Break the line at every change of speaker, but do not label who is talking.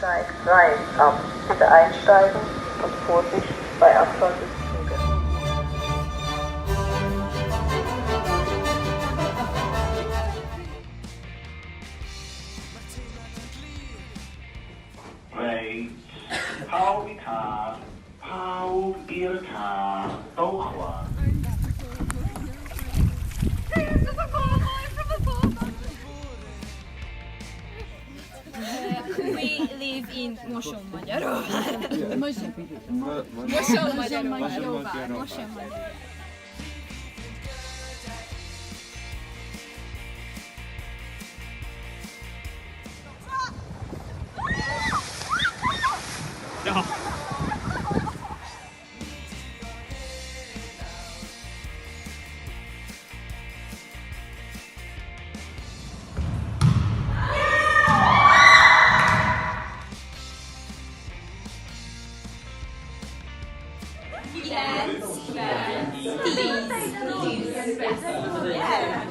steigt rein ab. Bitte einsteigen und Vorsicht bei Abfahrt des Zuges.
Wij Paulika, Paul Irka, Dochwa.
We live in Mosonmagyaróvár. Mosonmagyaróvár. Yeah.